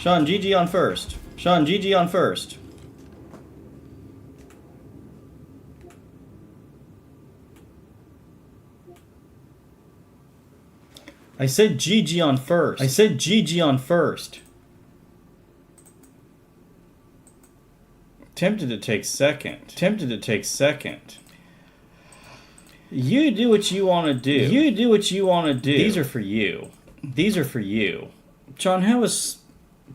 Sean, GG on first. Sean, GG on first. I said GG on first. I said GG on first. Tempted to take second. Tempted to take second. You do what you want to do. You do what you want to do. These are for you. These are for you. John, how was...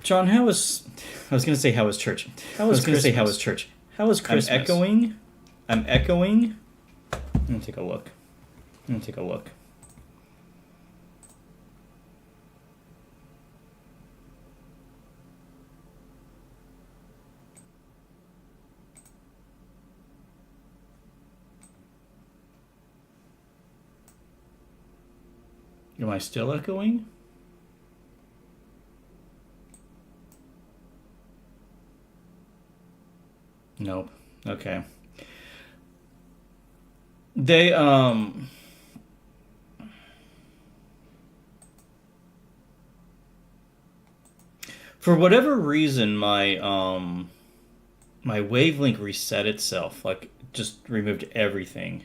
John, how was... I was going to say, how was church? How was Christmas? How was church? How was Christmas? I'm echoing. I'm echoing. I'm going to take a look. I'm going to take a look. Am I still echoing? Nope. Okay. They, for whatever reason, my wavelength reset itself, like, just removed everything.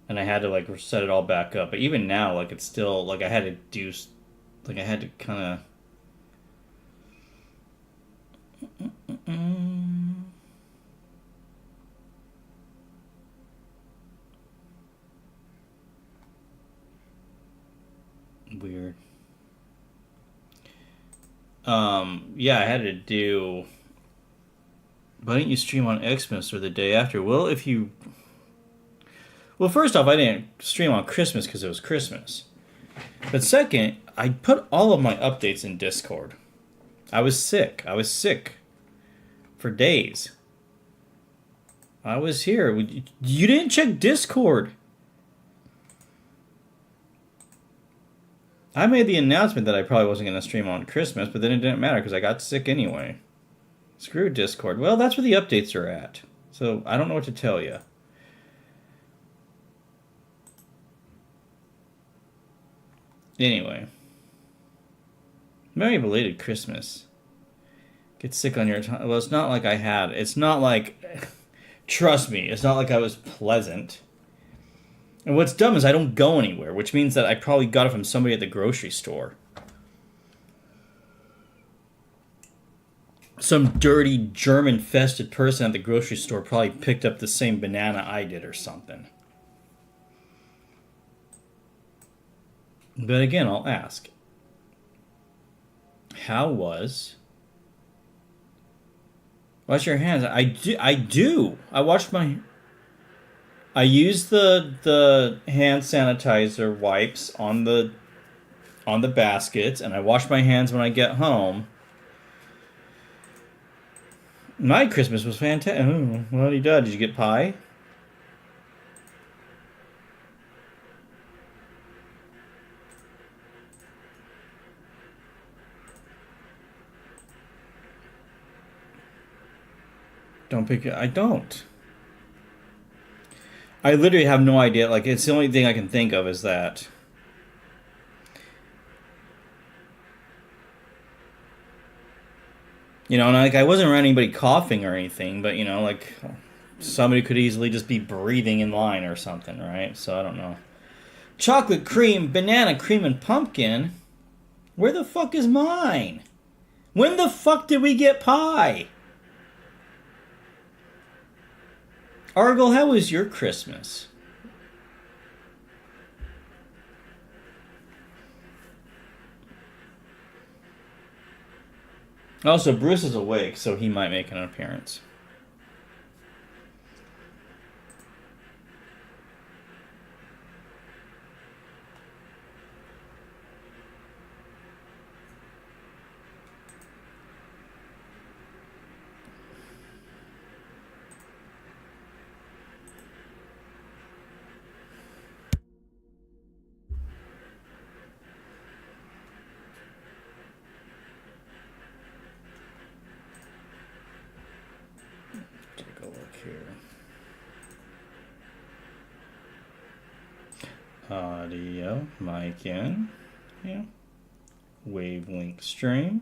And I had to, like, set it all back up. But even now, like, it's still, like, I had to do, like, I had to kind of... Weird. Yeah, I had to do... Why didn't you stream on Xmas or the day after? Well, if you... Well, first off, I didn't stream on Christmas because it was Christmas. But second, I put all of my updates in Discord. I was sick. I was sick for days. I was here. You didn't check Discord. I made the announcement that I probably wasn't going to stream on Christmas, but then it didn't matter because I got sick anyway. Screw Discord. Well, that's where the updates are at. So I don't know what to tell you. Anyway. Merry belated Christmas. Get sick on your time. Well, it's not like I had. It's not like... Trust me, it's not like I was pleasant. And what's dumb is I don't go anywhere, which means that I probably got it from somebody at the grocery store. Some dirty, germ-infested person at the grocery store probably picked up the same banana I did or something. But again, I'll ask. How was... Wash your hands. I do. I washed my... I use the hand sanitizer wipes on the baskets, and I wash my hands when I get home. My Christmas was fantastic. Oh, what did you get pie? Don't pick it. I don't. I literally have no idea. Like, it's the only thing I can think of is that. You know, and like I wasn't around anybody coughing or anything, but you know, like somebody could easily just be breathing in line or something, right? So I don't know. Chocolate cream, banana cream, and pumpkin. Where the fuck is mine? When the fuck did we get pie? Argyle, how was your Christmas? Also, Bruce is awake, so he might make an appearance. Audio, mic in, yeah. Wavelength stream.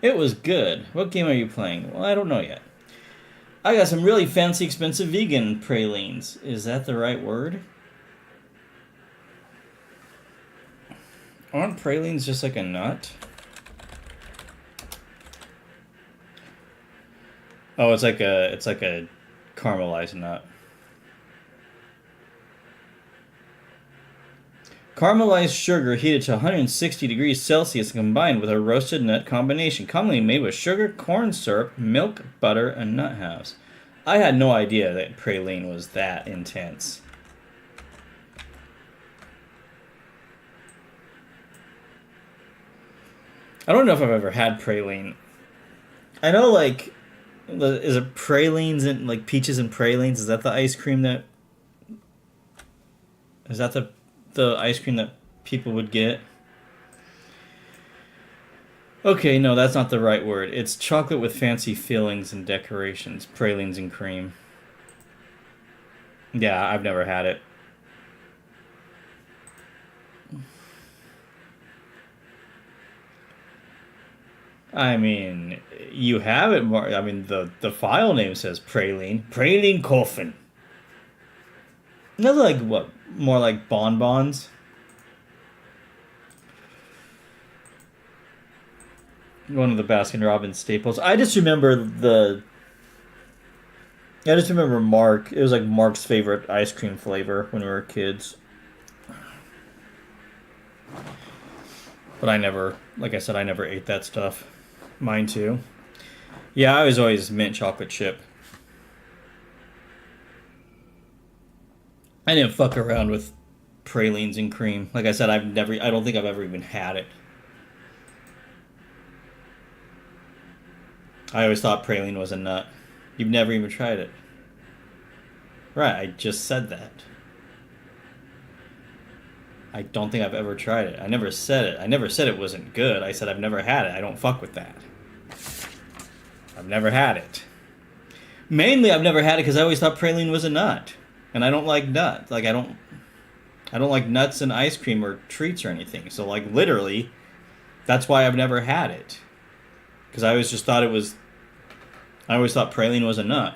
It was good. What game are you playing? Well, I don't know yet. I got some really fancy, expensive vegan pralines. Is that the right word? Aren't pralines just like a nut? Oh, it's like a caramelized nut. Caramelized sugar heated to 160 degrees Celsius and combined with a roasted nut combination, commonly made with sugar, corn syrup, milk, butter, and nut halves. I had no idea that praline was that intense. I don't know if I've ever had praline. I know, like, is it pralines and like peaches and pralines? Is that the ice cream that? Is that the ice cream that people would get? Okay, no, that's not the right word. It's chocolate with fancy fillings and decorations, pralines and cream. Yeah, I've never had it. I mean, you have it more. I mean, the file name says praline. Praline coffin. Those are like what? More like bonbons? One of the Baskin Robbins staples. I just remember Mark. It was like Mark's favorite ice cream flavor when we were kids. But I never, like I said, I never ate that stuff. Mine too. Yeah, I was always mint chocolate chip. I didn't fuck around with pralines and cream. Like I said, I don't think I've ever even had it. I always thought praline was a nut. You've never even tried it. Right, I just said that. I don't think I've ever tried it. I never said it. I never said it wasn't good. I said I've never had it. I don't fuck with that. I've never had it. Mainly, I've never had it because I always thought praline was a nut, and I don't like nuts. Like I don't like nuts in ice cream or treats or anything. So like literally, that's why I've never had it. Because I always just thought it was. I always thought praline was a nut.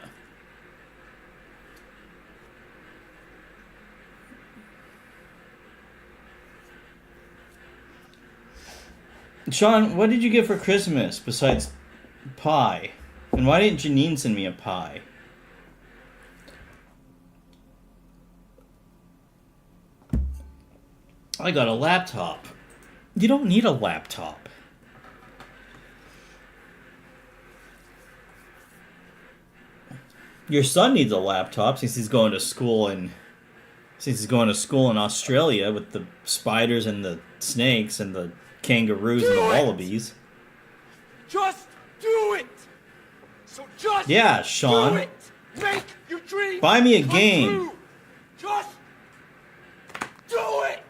Sean, what did you get for Christmas besides pie? And why didn't Janine send me a pie? I got a laptop. You don't need a laptop. Your son needs a laptop since he's going to school in Australia with the spiders and the snakes and the kangaroos and the wallabies. Just do it. So just yeah, Sean. Do it. Make your dreams buy me a game. True. Just do it.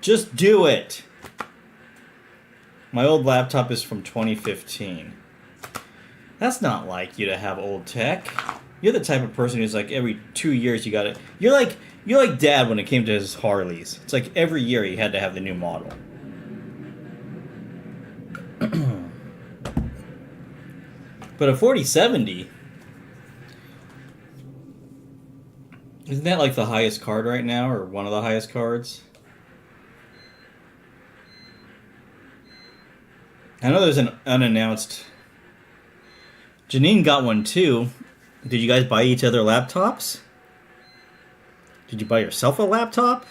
Just do it. My old laptop is from 2015. That's not like you to have old tech. You're the type of person who's like every 2 years you got it. You're like Dad when it came to his Harleys. It's like every year he had to have the new model. But a 4070, isn't that like the highest card right now, or one of the highest cards? I know there's an unannounced. Janine got one too. Did you guys buy each other laptops? Did you buy yourself a laptop?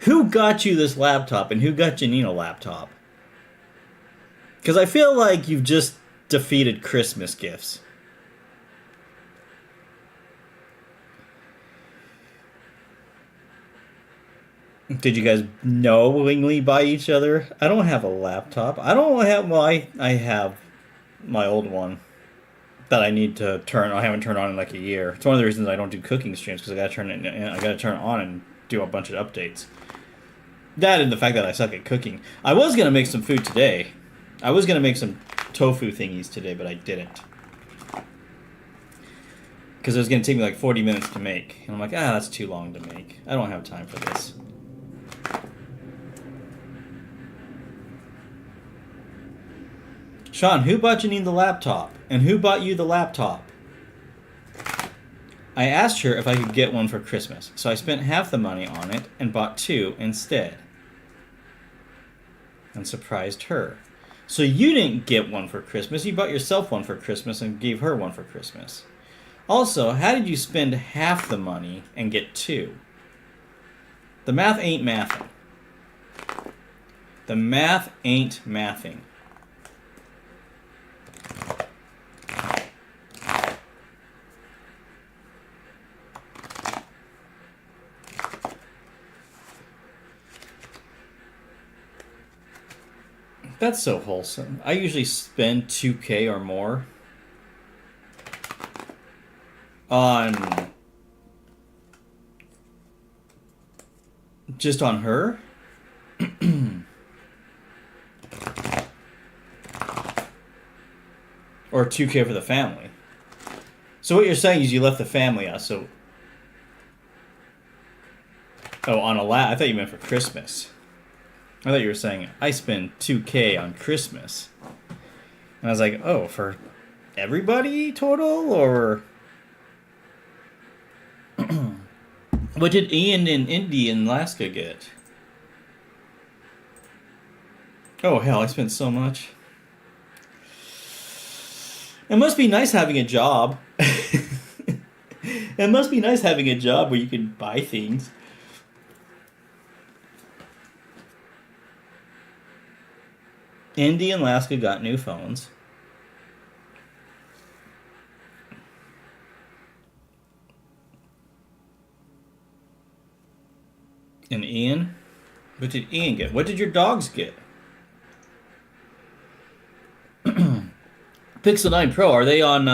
Who got you this laptop and who got Janine a laptop? Because I feel like you've just defeated Christmas gifts. Did you guys knowingly buy each other? I don't have a laptop. I don't have. Well, I have my old one that I need to turn. I haven't turned on in like a year. It's one of the reasons I don't do cooking streams because I gotta turn it. I gotta turn it on and do a bunch of updates. That and the fact that I suck at cooking. I was gonna make some food today. I was gonna make some tofu thingies today, but I didn't. Because it was going to take me like 40 minutes to make. And I'm like, that's too long to make. I don't have time for this. Sean, who bought Janine the laptop? And who bought you the laptop? I asked her if I could get one for Christmas, so I spent half the money on it and bought two instead. And surprised her. So you didn't get one for Christmas, you bought yourself one for Christmas and gave her one for Christmas. Also, how did you spend half the money and get two? The math ain't mathing. The math ain't mathing. That's so wholesome. I usually spend 2K or more on just on her. Or 2K for the family. So what you're saying is you left the family out, so... Oh, on a I thought you meant for Christmas. I thought you were saying, I spend 2K on Christmas. And I was like, oh, for everybody total, or... What did Ian and Indy in Alaska get? Oh, hell, I spent so much. It must be nice having a job. It must be nice having a job where you can buy things. Indy and Alaska got new phones. And Ian? What did Ian get? What did your dogs get? Pixel 9 Pro, are they on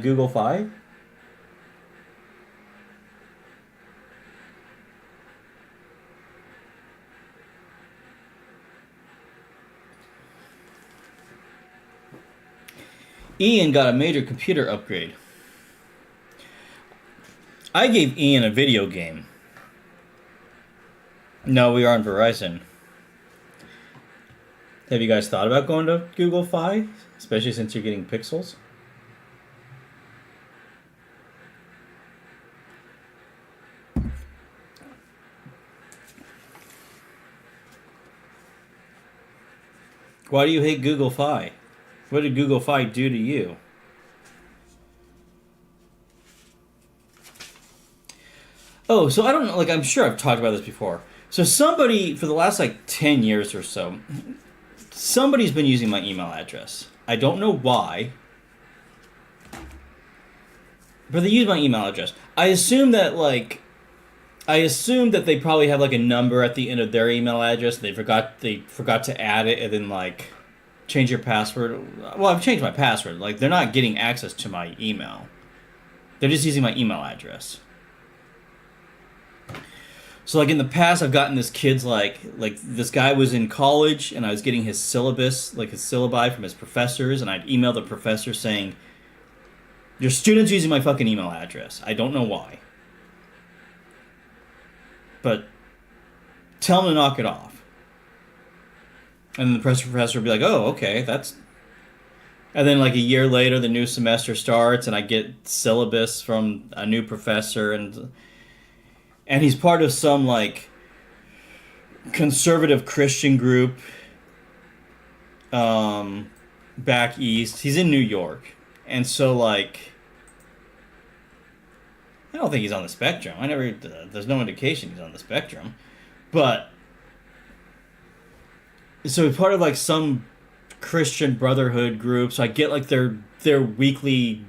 Google Fi? Ian got a major computer upgrade. I gave Ian a video game. No, we are on Verizon. Have you guys thought about going to Google Fi? Especially since you're getting Pixels? Why do you hate Google Fi? What did Google Fi do to you? Oh, so I don't know, like, I'm sure I've talked about this before. So somebody, for the last, 10 years or so, somebody's been using my email address. I don't know why, but they use my email address. I assume that they probably have, a number at the end of their email address. They forgot to add it, and then, change your password. Well, I've changed my password. They're not getting access to my email. They're just using my email address. So, in the past, I've gotten this kid's, this guy was in college, and I was getting his syllabus, his syllabi from his professors, and I'd email the professor saying, your student's using my fucking email address. I don't know why. But tell him to knock it off. And then the professor would be like, oh, okay, that's... And then, a year later, the new semester starts, and I get syllabus from a new professor, and he's part of some, conservative Christian group back east. He's in New York. And so, I don't think he's on the spectrum. There's no indication he's on the spectrum. But, so he's part of, some Christian Brotherhood group. So I get, their weekly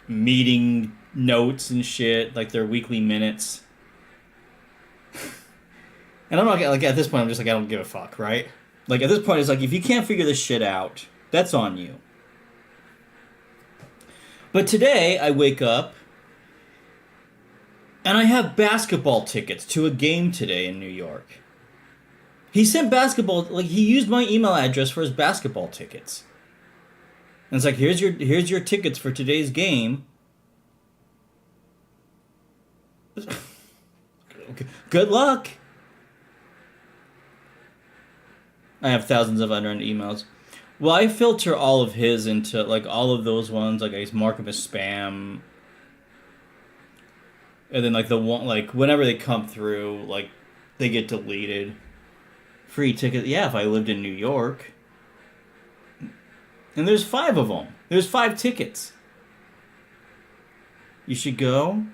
meeting notes and shit. Their weekly minutes. And I'm not, at this point, I'm just I don't give a fuck, right? At this point, it's if you can't figure this shit out, that's on you. But today, I wake up, and I have basketball tickets to a game today in New York. He sent basketball, he used my email address for his basketball tickets. And it's here's your tickets for today's game. Good luck. I have thousands of unread emails. Well, I filter all of his into like all of those ones. Like I mark them as spam, and then like the one like whenever they come through, like they get deleted. Free ticket. Yeah, if I lived in New York, and there's 5 of them. There's 5 tickets. You should go.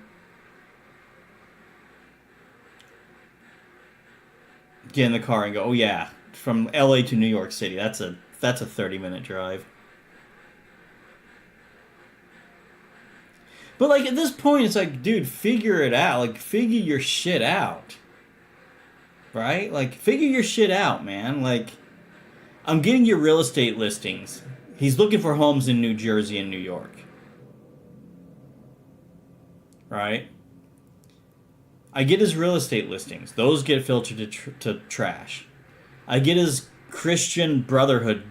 Get in the car and go. Oh yeah, from LA to New York City. That's a 30-minute drive. But like at this point, it's like, dude, figure it out. Like figure your shit out. Right? Like figure your shit out, man. Like I'm getting your real estate listings. He's looking for homes in New Jersey and New York. Right? I get his real estate listings. Those get filtered to trash. I get his Christian Brotherhood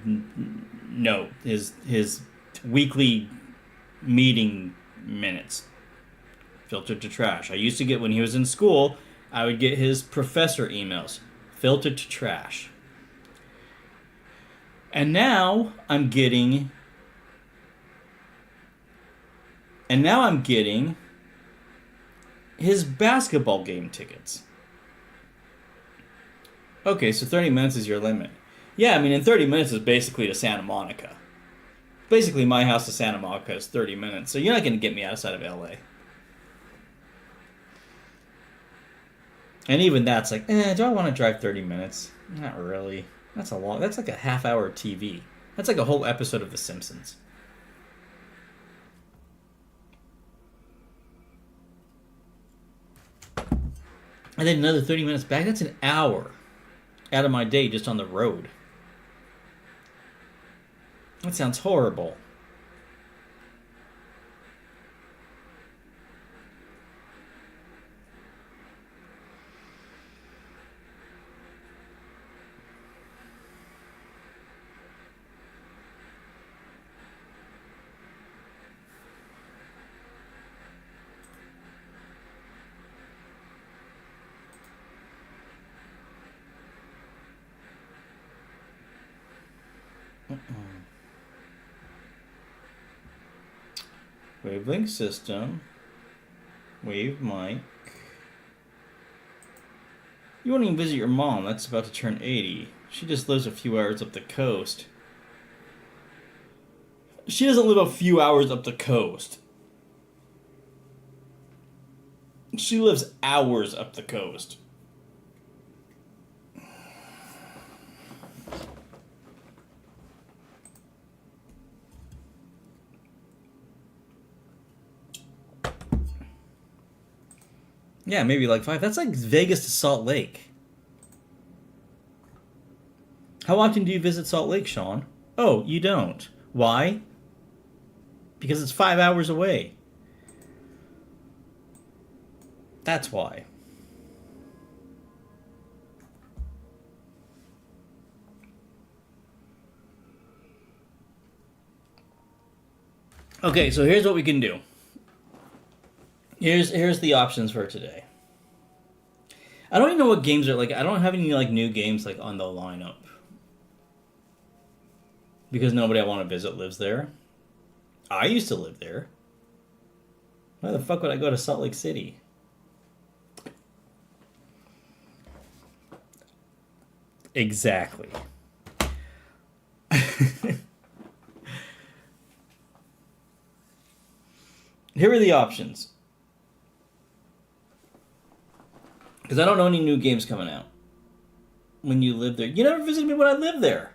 note, his weekly meeting minutes, filtered to trash. I used to get, when he was in school, I would get his professor emails, filtered to trash. And now I'm getting his basketball game tickets. Okay, so 30 minutes is your limit. Yeah, I mean, in 30 minutes is basically to Santa Monica. Basically, my house to Santa Monica is 30 minutes, so you're not going to get me outside of LA. And even that's like, do I want to drive 30 minutes? Not really. That's a long. That's like a half hour of TV. That's like a whole episode of The Simpsons. And then another 30 minutes back. That's an hour out of my day just on the road. That sounds horrible. Wavelength system. Wave mic. You won't even visit your mom. That's about to turn 80. She just lives a few hours up the coast. She doesn't live a few hours up the coast. She lives hours up the coast. Yeah, maybe like 5. That's like Vegas to Salt Lake. How often do you visit Salt Lake, Sean? Oh, you don't. Why? Because it's 5 hours away. That's why. Okay, so here's what we can do. Here's the options for today. I don't even know what games are like. I don't have any like new games like on the lineup because nobody I want to visit lives there. I used to live there. Why the fuck would I go to Salt Lake City? Exactly. Here are the options. Because I don't know any new games coming out. When you live there. You never visited me when I lived there.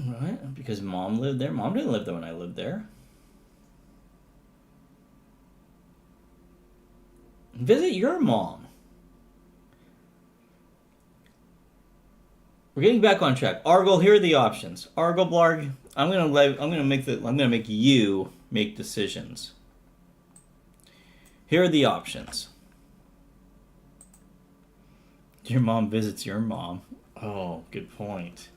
Right? Because Mom lived there. Mom didn't live there when I lived there. Visit your mom. We're getting back on track. Argle, here are the options. Argle Blarg, I'm gonna make you make decisions. Here are the options. Your mom visits your mom. Oh, good point.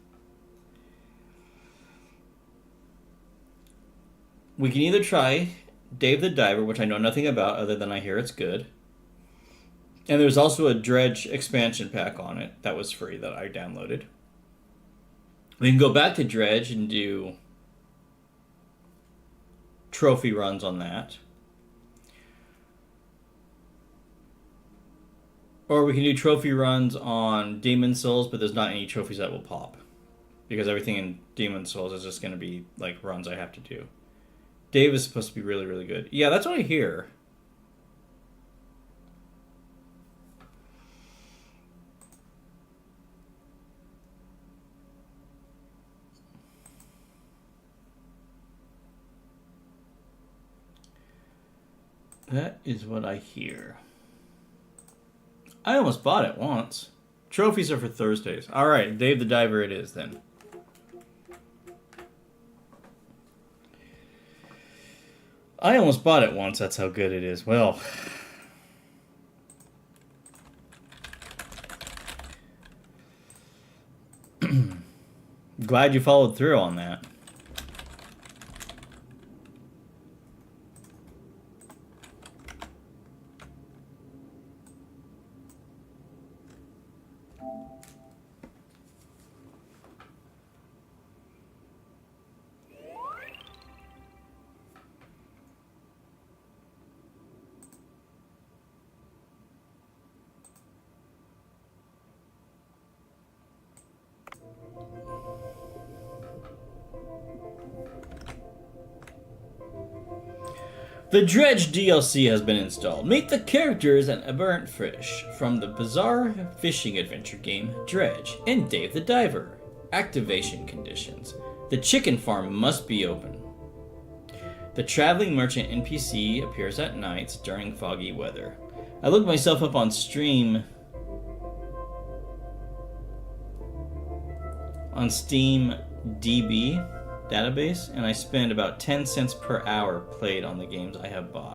We can either try Dave the Diver, which I know nothing about other than I hear it's good. And there's also a Dredge expansion pack on it that was free that I downloaded. We can go back to Dredge and do trophy runs on that. Or we can do trophy runs on Demon Souls, but there's not any trophies that will pop. Because everything in Demon Souls is just going to be like runs I have to do. Dave is supposed to be really, really good. Yeah, that's what I hear. That is what I hear. I almost bought it once. Trophies are for Thursdays. Alright, Dave the Diver it is then. I almost bought it once, that's how good it is. Well, glad you followed through on that. The Dredge DLC has been installed. Meet the characters and aberrant fish from the bizarre fishing adventure game Dredge and Dave the Diver. Activation conditions. The chicken farm must be open. The traveling merchant NPC appears at nights during foggy weather. I looked myself up on Steam DB database, and I spend about 10 cents per hour played on the games I have bought.